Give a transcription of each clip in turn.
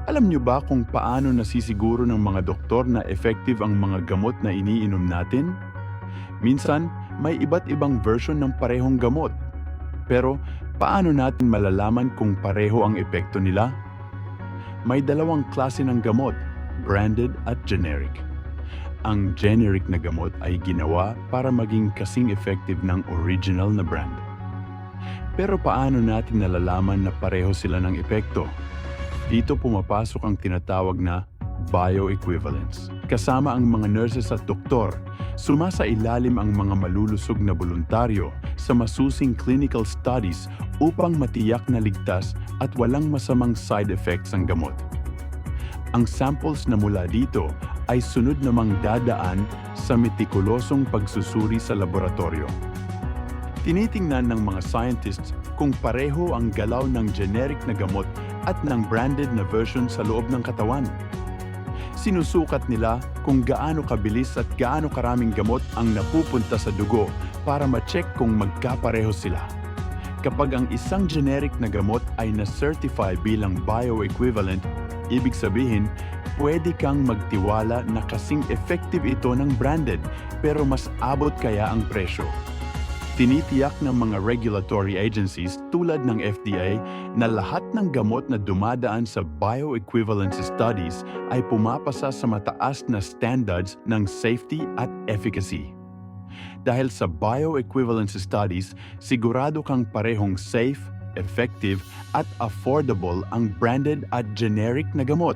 Alam niyo ba kung paano nasisiguro ng mga doktor na effective ang mga gamot na iniinom natin? Minsan, may iba't ibang version ng parehong gamot. Pero, paano natin malalaman kung pareho ang epekto nila? May dalawang klase ng gamot, branded at generic. Ang generic na gamot ay ginawa para maging kasing effective ng original na brand. Pero paano natin nalalaman na pareho sila ng epekto? Dito pumapasok ang tinatawag na bioequivalence. Kasama ang mga nurses at doktor, sumasailalim ang mga malulusog na voluntaryo sa masusing clinical studies upang matiyak na ligtas at walang masamang side effects ang gamot. Ang samples na mula dito ay sunod namang dadaan sa metikulosong pagsusuri sa laboratorio. Tinitingnan ng mga scientists kung pareho ang galaw ng generic na gamot at ng branded na version sa loob ng katawan. Sinusukat nila kung gaano kabilis at gaano karaming gamot ang napupunta sa dugo para ma-check kung magkapareho sila. Kapag ang isang generic na gamot ay na-certify bilang bioequivalent, ibig sabihin, pwede kang magtiwala na kasing effective ito ng branded pero mas abot kaya ang presyo. Tinitiyak ng mga regulatory agencies tulad ng FDA na lahat ng gamot na dumadaan sa bioequivalence studies ay pumapasa sa mataas na standards ng safety at efficacy. Dahil sa bioequivalence studies, sigurado kang parehong safe, effective at affordable ang branded at generic na gamot.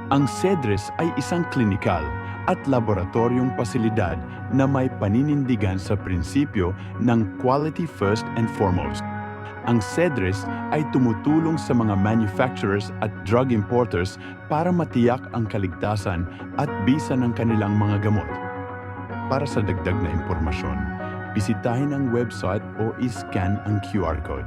Ang CEDRES ay isang klinikal at laboratoryong pasilidad na may paninindigan sa prinsipyo ng quality first and foremost. Ang CEDRES ay tumutulong sa mga manufacturers at drug importers para matiyak ang kaligtasan at bisa ng kanilang mga gamot. Para sa dagdag na impormasyon, bisitahin ang website o i-scan ang QR code.